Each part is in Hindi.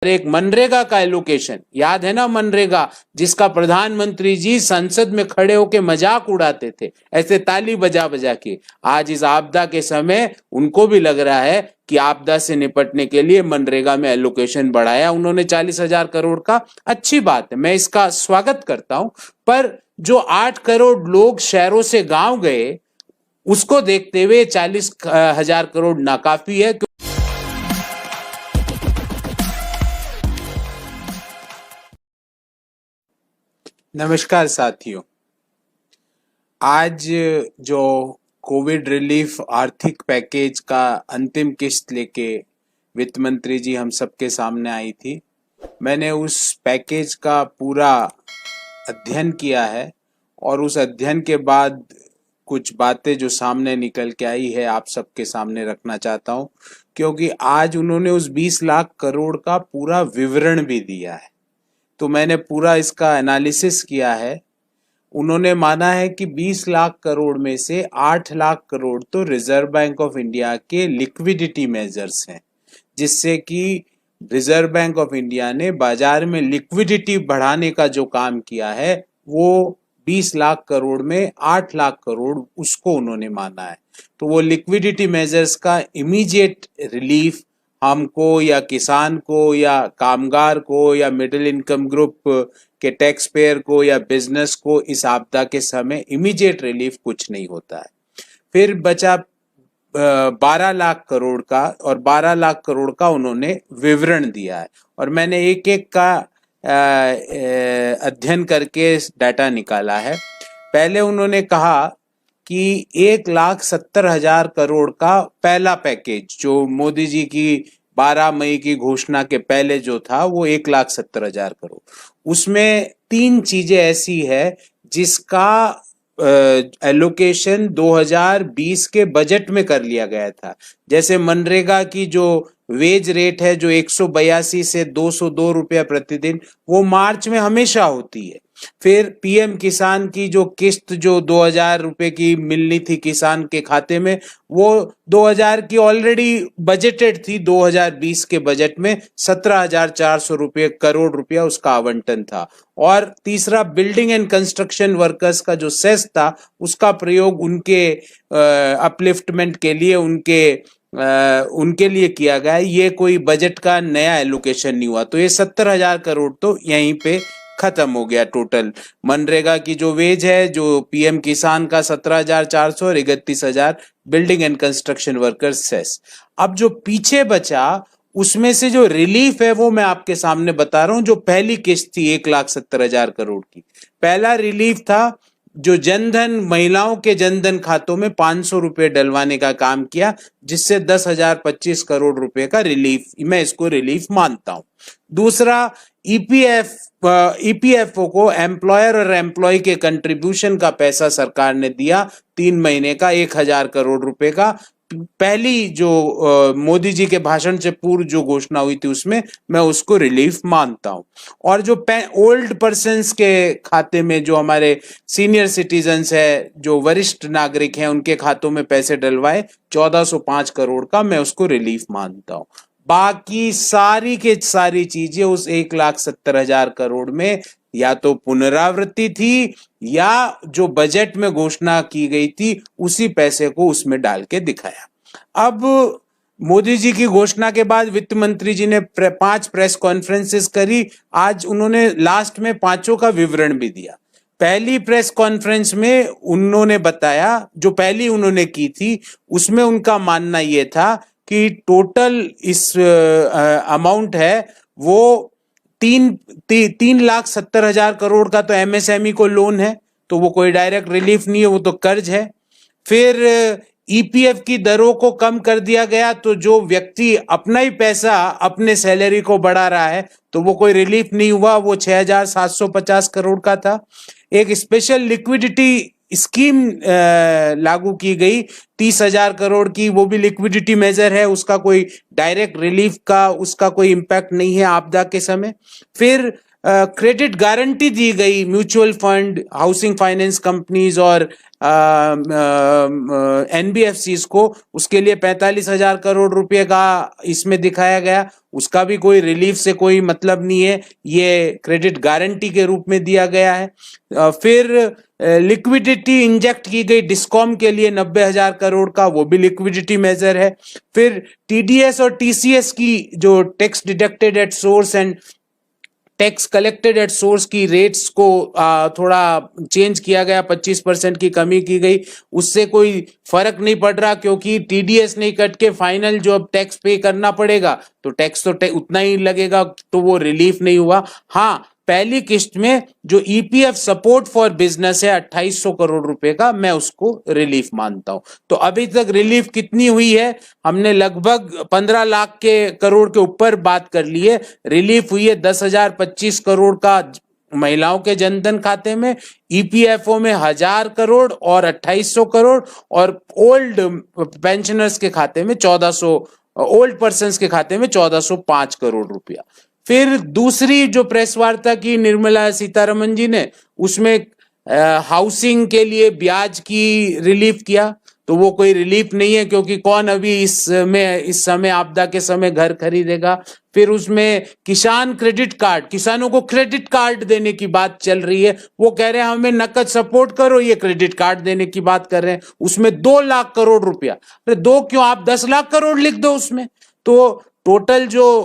एक मनरेगा का एलोकेशन, याद है ना मनरेगा, जिसका प्रधानमंत्री जी संसद में खड़े होकर मजाक उड़ाते थे ऐसे ताली बजा बजा के। आज इस आपदा के समय उनको भी लग रहा है कि आपदा से निपटने के लिए मनरेगा में एलोकेशन बढ़ाया उन्होंने 40,000 करोड़ का। अच्छी बात है, मैं इसका स्वागत करता हूं। पर जो 8 करोड़ लोग शहरों से गांव गए उसको देखते हुए 40,000 करोड़ नाकाफी है। नमस्कार साथियों, आज जो कोविड रिलीफ आर्थिक पैकेज का अंतिम किस्त लेके वित्त मंत्री जी हम सबके सामने आई थी, मैंने उस पैकेज का पूरा अध्ययन किया है और उस अध्ययन के बाद कुछ बातें जो सामने निकल के आई है आप सबके सामने रखना चाहता हूं, क्योंकि आज उन्होंने उस 20 लाख करोड़ का पूरा विवरण भी दिया है। तो मैंने पूरा इसका एनालिसिस किया है। उन्होंने माना है कि 20 लाख करोड़ में से 8 लाख करोड़ तो रिजर्व बैंक ऑफ इंडिया के लिक्विडिटी मेजर्स हैं, जिससे कि रिजर्व बैंक ऑफ इंडिया ने बाजार में लिक्विडिटी बढ़ाने का जो काम किया है वो 20 लाख करोड़ में 8 लाख करोड़ उसको उन्होंने माना है। तो वो लिक्विडिटी मेजर्स का इमीडिएट रिलीफ हमको या किसान को या कामगार को या मिडिल इनकम ग्रुप के टैक्स पेयर को या बिजनेस को इस आपदा के समय इमीडिएट रिलीफ कुछ नहीं होता है। फिर बचा 12 लाख करोड़ का, और 12 लाख करोड़ का उन्होंने विवरण दिया है और मैंने एक एक का अध्ययन करके डाटा निकाला है। पहले उन्होंने कहा कि 1,70,000 करोड़ का पहला पैकेज जो मोदी जी की 12 मई की घोषणा के पहले जो था वो 1,70,000 करोड़, उसमें 3 चीजें ऐसी है जिसका एलोकेशन 2020 के बजट में कर लिया गया था। जैसे मनरेगा की जो वेज रेट है जो 182 से 202 रुपया प्रतिदिन, वो मार्च में हमेशा होती है। फिर पीएम किसान की जो किस्त जो 2,000 रुपए की मिलनी थी किसान के खाते में, वो 2,000 की ऑलरेडी बजटेड थी। 2020 के बजट में 17,400 रुपये करोड़ रुपया उसका आवंटन था। और तीसरा, बिल्डिंग एंड कंस्ट्रक्शन वर्कर्स का जो सेस था उसका प्रयोग उनके अपलिफ्टमेंट के लिए उनके लिए किया गया। ये कोई बजट का नया एलोकेशन नहीं हुआ। तो ये 70,000 करोड़ तो यहीं पे खत्म हो गया। टोटल मनरेगा की जो वेज है जो पीएम किसान का 17,400 और 31,000 building and construction workers cess. अब जो पीछे बचा उसमें से जो रिलीफ है वो मैं आपके सामने बता रहा हूं। जो पहली किस्त थी 1,70,000 करोड़ की, पहला रिलीफ था जो जनधन, महिलाओं के जनधन खातों में 500 रुपए डलवाने का काम किया, जिससे 10,025 करोड़ रुपए का रिलीफ, मैं इसको रिलीफ मानता हूं। दूसरा, ईपीएफओ को, एम्प्लॉयर और एम्प्लॉय के कंट्रीब्यूशन का पैसा सरकार ने दिया 3 महीने का 1,000 करोड़ रुपए का। पहली जो मोदी जी के भाषण से पूर्व जो घोषणा हुई थी उसमें मैं उसको रिलीफ मानता हूं। और जो ओल्ड पर्सन्स के खाते में, जो हमारे सीनियर सिटीजन्स है, जो वरिष्ठ नागरिक हैं, उनके खातों में पैसे डलवाए 1,405 करोड़ का, मैं उसको रिलीफ मानता हूं। बाकी सारी के सारी चीजें उस 1,70,000 करोड़ में या तो पुनरावृत्ति थी या जो बजट में घोषणा की गई थी उसी पैसे को उसमें डाल के दिखाया। अब मोदी जी की घोषणा के बाद वित्त मंत्री जी ने 5 प्रेस कॉन्फ्रेंसेस करी। आज उन्होंने लास्ट में 5 का विवरण भी दिया। पहली प्रेस कॉन्फ्रेंस में उन्होंने बताया, जो पहली उन्होंने की थी उसमें उनका मानना यह था कि टोटल इस अमाउंट है वो 3,70,000 करोड़ का तो एमएसएमई को लोन है, तो वो कोई डायरेक्ट रिलीफ नहीं है, वो तो कर्ज है। फिर ईपीएफ की दरों को कम कर दिया गया, तो जो व्यक्ति अपना ही पैसा अपने सैलरी को बढ़ा रहा है तो वो कोई रिलीफ नहीं हुआ, वो 6,750 करोड़ का था। एक स्पेशल लिक्विडिटी स्कीम लागू की गई 30,000 करोड़ की, वो भी लिक्विडिटी मेजर है, उसका कोई डायरेक्ट रिलीफ का उसका कोई इम्पैक्ट नहीं है आपदा के समय। फिर क्रेडिट गारंटी दी गई mutual fund, housing finance companies और एनबीएफसीज को, उसके लिए 45,000 करोड़ रुपए का इसमें दिखाया गया। उसका भी कोई रिलीफ से कोई मतलब नहीं है, ये क्रेडिट गारंटी के रूप में दिया गया है। फिर लिक्विडिटी इंजेक्ट की गई डिस्कॉम के लिए 90,000 करोड़ का, वो भी लिक्विडिटी मेजर है। फिर टीडीएस और टीसीएस की जो tax deducted at source and tax collected at source की रेट्स को थोड़ा चेंज किया गया, 25% की कमी की गई। उससे कोई फर्क नहीं पड़ रहा, क्योंकि टीडीएस नहीं कट के फाइनल जो अब टैक्स पे करना पड़ेगा तो टैक्स तो उतना ही लगेगा, तो वो रिलीफ नहीं हुआ। हाँ, पहली किस्त में जो ईपीएफ सपोर्ट फॉर बिजनेस है 2800 करोड़ रुपए का, मैं उसको रिलीफ मानता हूं। तो अभी तक रिलीफ कितनी हुई है? हमने लगभग 15 लाख के करोड़ के ऊपर बात कर ली है। रिलीफ हुई है 10,025 करोड़ का महिलाओं के जनधन खाते में, ईपीएफओ में 1,000 करोड़ और 2800 करोड़, और ओल्ड पेंशनर्स के खाते में 1400, ओल्ड पर्सन्स के खाते में 1405 करोड़ रुपया। फिर दूसरी जो प्रेस वार्ता की निर्मला सीतारमन जी ने, उसमें हाउसिंग के लिए ब्याज की रिलीफ किया, तो वो कोई रिलीफ नहीं है, क्योंकि कौन अभी इस समय आपदा के समय घर खरीदेगा। फिर उसमें किसान क्रेडिट कार्ड, किसानों को क्रेडिट कार्ड देने की बात चल रही है, वो कह रहे हैं हमें नकद सपोर्ट करो, ये क्रेडिट कार्ड देने की बात कर रहे हैं। उसमें 2 लाख करोड़ रुपया, अरे 2 क्यों, आप 10 लाख करोड़ लिख दो उसमें। तो टोटल जो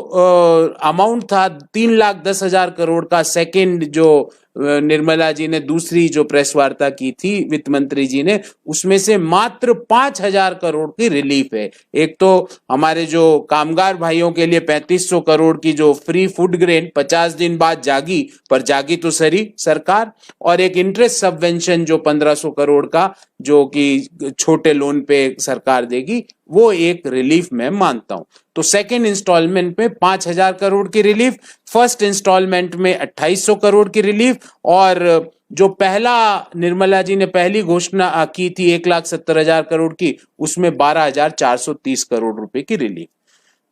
अमाउंट था 3,10,000 करोड़ का, सेकेंड जो निर्मला जी ने दूसरी जो प्रेस वार्ता की थी वित्त मंत्री जी ने, उसमें से मात्र 5,000 करोड़ की रिलीफ है। एक तो हमारे जो कामगार भाइयों के लिए 3500 करोड़ की जो फ्री फूड ग्रेन 50 दिन बाद जागी, पर जागी तो सरी सरकार, और एक इंटरेस्ट सबवेंशन जो 1500 करोड़ का, जो कि छोटे लोन पे सरकार देगी, वो एक रिलीफ मैं मानता हूं। तो सेकेंड इंस्टॉलमेंट में 5,000 करोड़ की रिलीफ, फर्स्ट इंस्टॉलमेंट में 2800 करोड़ की रिलीफ, और जो पहला निर्मला जी ने पहली घोषणा की थी 1,70,000 करोड़ की, उसमें 12,430 करोड़ रुपए की रिलीफ।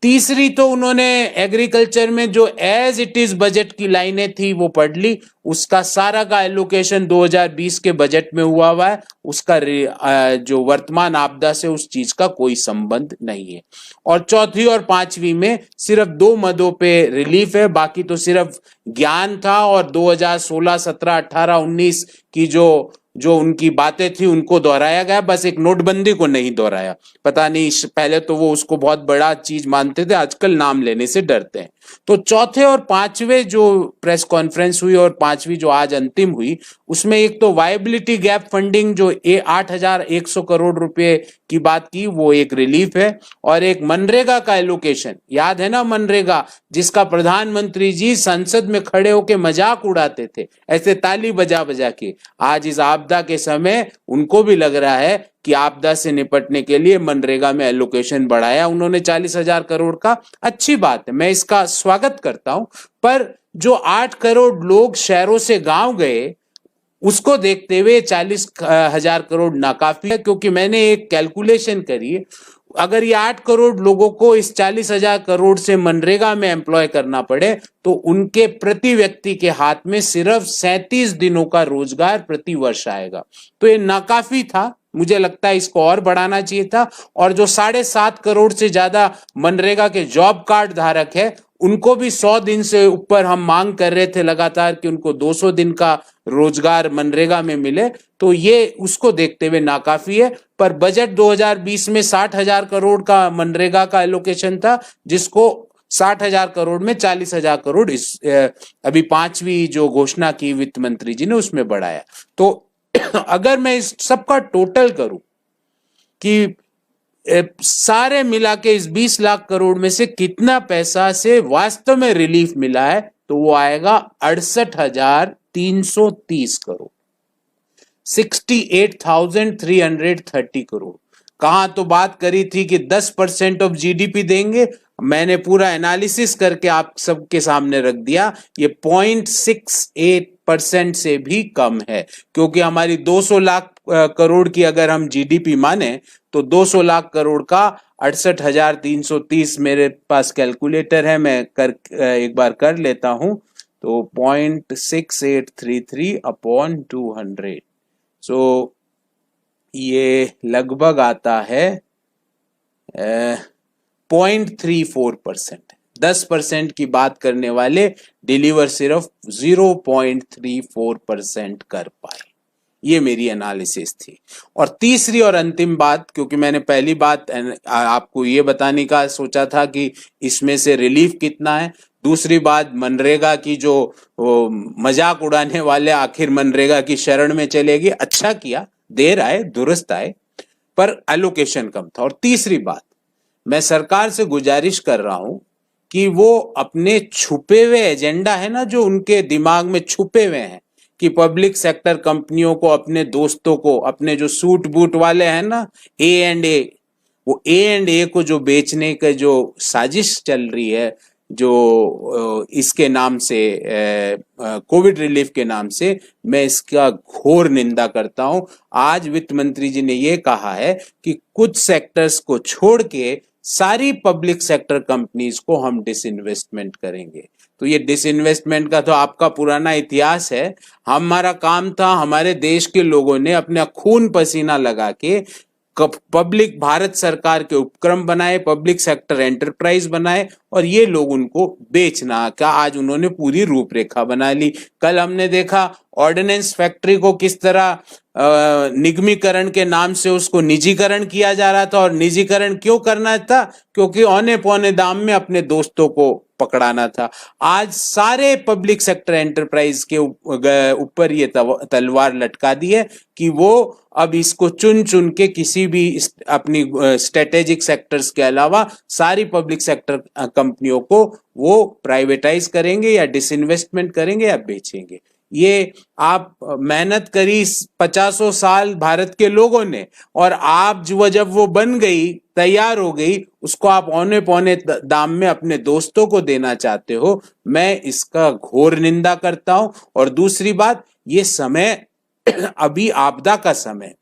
तीसरी तो उन्होंने एग्रीकल्चर में जो एज इट इज बजट की लाइनें थी वो पढ़ ली, उसका सारा का एलोकेशन 2020 के बजट में हुआ है, उसका जो वर्तमान आपदा से उस चीज का कोई संबंध नहीं है। और चौथी और पांचवी में सिर्फ 2 मदों पे रिलीफ है, बाकी तो सिर्फ ज्ञान था, और 2016, 17, 18, 19 की जो उनकी बातें थी उनको दोहराया गया, बस एक नोटबंदी को नहीं दोहराया। पता नहीं, पहले तो वो उसको बहुत बड़ा चीज मानते थे, आजकल नाम लेने से डरते हैं। तो चौथे और पांचवे जो प्रेस कॉन्फ्रेंस हुई और पांचवी जो आज अंतिम हुई, उसमें एक तो वायबिलिटी गैप फंडिंग जो 8,100 करोड़ रुपए की बात की, वो एक रिलीफ है, और एक मनरेगा का एलोकेशन, याद है ना मनरेगा, जिसका प्रधानमंत्री जी संसद में खड़े होकर मजाक उड़ाते थे ऐसे ताली बजा बजा के। आज इस आपदा के समय उनको भी लग रहा है कि आपदा से निपटने के लिए मनरेगा में एलोकेशन बढ़ाया उन्होंने 40,000 करोड़ का। अच्छी बात है, मैं इसका स्वागत करता हूं, पर जो 8 करोड़ लोग शहरों से गांव गए, उसको देखते हुए 40,000 करोड़ नाकाफी है, क्योंकि मैंने एक कैलकुलेशन करी है, अगर ये 8 करोड़ लोगों को इस 40,000 करोड़ से मनरेगा में एम्प्लॉय करना पड़े, तो उनके प्रति व्यक्ति के हाथ में सिर्फ 37 दिनों का रोजगार प्रति वर्ष आएगा। तो ये नाकाफी था, मुझे लगता है इसको और बढ़ाना चाहिए था। और जो 7.5 करोड़ से ज्यादा मनरेगा के जॉब कार्ड धारक है, उनको भी 100 दिन से ऊपर हम मांग कर रहे थे लगातार कि उनको 200 दिन का रोजगार मनरेगा में मिले, तो ये उसको देखते हुए नाकाफी है। पर बजट 2020 में 60,000 करोड़ का मनरेगा का एलोकेशन था, जिसको 60,000 करोड़ में 40,000 करोड़ इस अभी पांचवी जो घोषणा की वित्त मंत्री जी ने उसमें बढ़ाया। तो अगर मैं इस सबका टोटल करूं कि सारे मिला के इस 20 लाख करोड़ में से कितना पैसा से वास्तव में रिलीफ मिला है, तो वो आएगा 68,330 करोड़, 68,330 करोड़। कहां तो बात करी थी कि 10% ऑफ जीडीपी देंगे, मैंने पूरा एनालिसिस करके आप सबके सामने रख दिया, ये 0.68% से भी कम है, क्योंकि हमारी 200 लाख करोड़ की अगर हम जीडीपी माने, तो 200 लाख करोड़ का 68,330, मेरे पास कैलकुलेटर है, मैं एक बार कर लेता हूं, तो 0.6833 अपॉन 200, सो ये लगभग आता है 0.34%। 10% की बात करने वाले डिलीवर सिर्फ 0.34% कर पाए। ये मेरी एनालिसिस थी। और तीसरी और अंतिम बात, क्योंकि मैंने पहली बात आपको ये बताने का सोचा था कि इसमें से रिलीफ कितना है, दूसरी बात मनरेगा की जो मजाक उड़ाने वाले आखिर मनरेगा की शरण में चलेगी, अच्छा किया, देर आए दुरुस्त आए, पर एलोकेशन कम था। और तीसरी बात, मैं सरकार से गुजारिश कर रहा हूं कि वो अपने छुपे हुए एजेंडा है ना, जो उनके दिमाग में छुपे हुए हैं, कि पब्लिक सेक्टर कंपनियों को, अपने दोस्तों को, अपने जो सूट बूट वाले हैं ना, A&A, वो A&A को जो बेचने का जो साजिश चल रही है, जो इसके नाम से, कोविड रिलीफ के नाम से, मैं इसका घोर निंदा करता हूं। आज वित्त मंत्री जी ने यह कहा है कि कुछ सेक्टर्स को छोड़ के सारी पब्लिक सेक्टर कंपनीज को हम डिसइन्वेस्टमेंट करेंगे। तो ये डिसइन्वेस्टमेंट का तो आपका पुराना इतिहास है। हमारा काम था, हमारे देश के लोगों ने अपना खून पसीना लगा के पब्लिक भारत सरकार के उपक्रम बनाए, पब्लिक सेक्टर एंटरप्राइज बनाए, और ये लोग उनको बेचना का आज उन्होंने पूरी रूपरेखा बना ली। कल हमने देखा ऑर्डिनेंस फैक्ट्री को किस तरह निगमीकरण के नाम से उसको निजीकरण किया जा रहा था। और निजीकरण क्यों करना था? क्योंकि औने पौने दाम में अपने दोस्तों को पकड़ाना था। आज सारे पब्लिक सेक्टर एंटरप्राइज के ऊपर ये तलवार लटका दी है कि वो अब इसको चुन चुन के किसी भी अपनी स्ट्रेटेजिक सेक्टर्स के अलावा सारी पब्लिक सेक्टर कंपनियों को वो प्राइवेटाइज करेंगे या डिसइन्वेस्टमेंट करेंगे या बेचेंगे। ये आप मेहनत करी 50 साल भारत के लोगों ने, और आप जब वो बन गई, तैयार हो गई, उसको आप औने पौने दाम में अपने दोस्तों को देना चाहते हो। मैं इसका घोर निंदा करता हूं। और दूसरी बात, ये समय अभी आपदा का समय,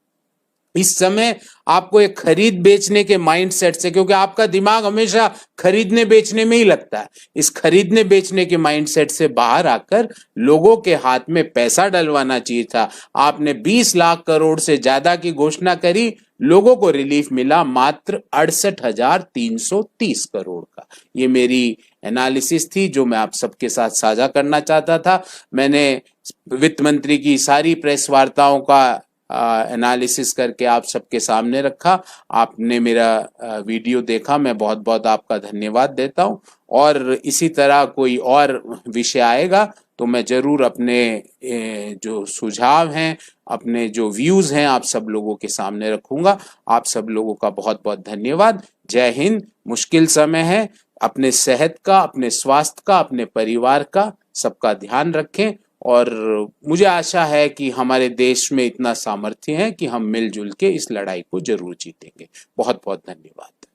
इस समय आपको एक खरीद बेचने के माइंडसेट से, क्योंकि आपका दिमाग हमेशा खरीदने बेचने में ही लगता है, इस खरीदने बेचने के माइंडसेट से बाहर आकर लोगों के हाथ में पैसा डलवाना चाहिए था। आपने 20 लाख करोड़ से ज्यादा की घोषणा करी, लोगों को रिलीफ मिला मात्र 68,330 करोड़ का। ये मेरी एनालिसिस थी जो मैं आप सबके साथ साझा करना चाहता था। मैंने वित्त मंत्री की सारी प्रेस वार्ताओं का एनालिसिस करके आप सबके सामने रखा। आपने मेरा वीडियो देखा, मैं बहुत बहुत आपका धन्यवाद देता हूं। और इसी तरह कोई और विषय आएगा तो मैं जरूर अपने जो सुझाव हैं, अपने जो व्यूज हैं, आप सब लोगों के सामने रखूंगा। आप सब लोगों का बहुत बहुत धन्यवाद। जय हिंद। मुश्किल समय है, अपने सेहत का, अपने स्वास्थ्य का, अपने परिवार का सबका ध्यान रखें। और मुझे आशा है कि हमारे देश में इतना सामर्थ्य है कि हम मिलजुल के इस लड़ाई को जरूर जीतेंगे। बहुत बहुत धन्यवाद।